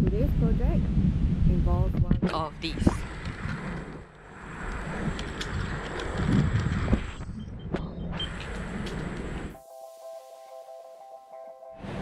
Today's project involves one of these.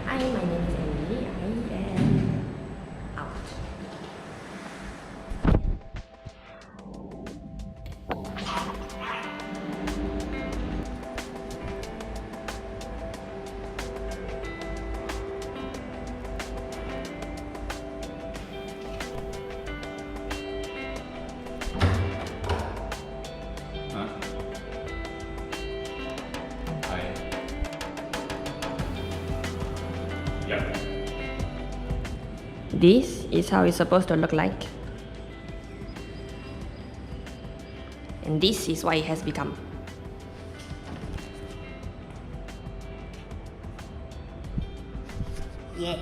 Hi, my name is Emily. I am out. This is how it's supposed to look like. And this is what it has become. Yeah.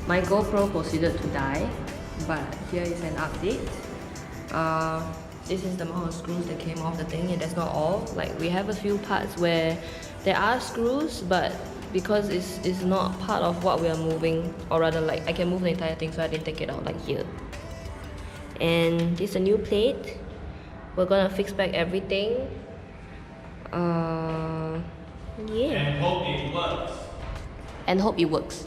My GoPro proceeded to die, but here is an update. This is the amount of screws that came off the thing, and that's not all. Like, we have a few parts where there are screws, but because it's not part of what we are moving, or rather like I can move the entire thing, so I didn't take it out like here. And this is a new plate. We're gonna fix back everything. Yeah. And hope it works. And hope it works.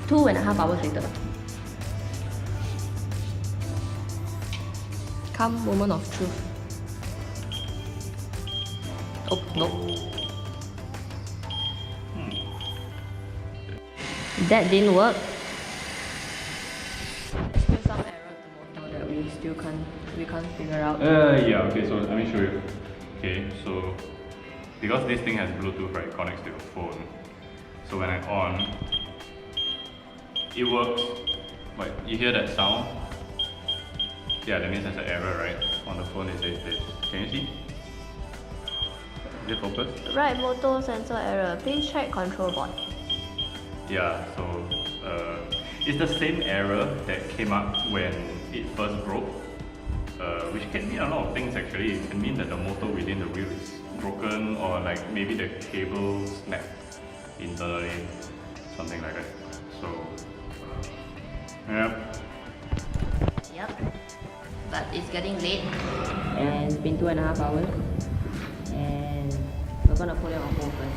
Two and a half hours later. Come, moment of truth. Oh, no. That didn't work. There's still some error at the motor that we can't figure out. Yeah, okay, so let me show you. Okay, so because this thing has Bluetooth, right, it connects to your phone. So when I on, it works, but you hear that sound? Yeah, that means there's an error, right? On the phone it says this. Can you see? Is it focused? Right, motor sensor error. Please check control board. Yeah, so it's the same error that came up when it first broke, which can mean a lot of things actually. It can mean that the motor within the wheel is broken, or like maybe the cable snapped internally, something like that. So, yeah. Yep. But it's getting late and it's been 2.5 hours and we're gonna put it on hold first.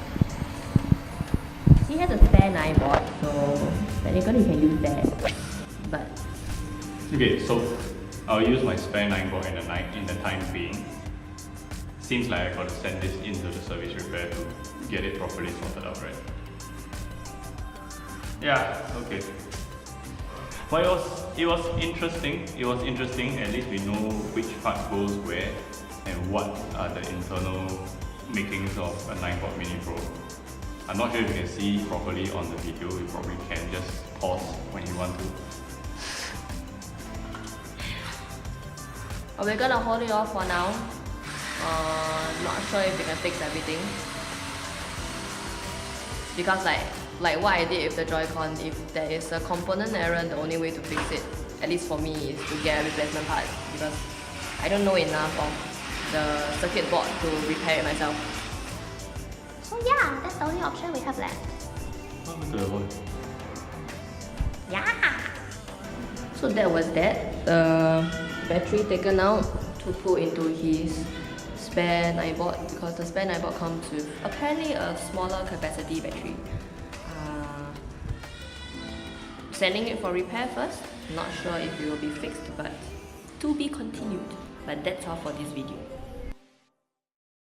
He has a spare Ninebot, so technically you can use that. But Okay, so I'll use my spare Ninebot in the time being. Seems like I gotta send this into the service repair to get it properly sorted out, right? Yeah, okay. But it was interesting. It was interesting. At least we know which part goes where and what are the internal makings of a Ninebot Mini Pro. I'm not sure if you can see properly on the video. You probably can just pause when you want to. we're gonna hold it off for now. Not sure if we can fix everything. Because like what I did with the Joy-Con, if there is a component error, the only way to fix it, at least for me, is to get a replacement part, because I don't know enough of the circuit board to repair it myself. So yeah, that's the only option we have left. What happened to the voice? Yeah! So that was that. The battery taken out to put into his spare Ninebot, because the spare Ninebot comes with apparently a smaller capacity battery. sending it for repair first. Not sure if it will be fixed, but to be continued. But that's all for this video.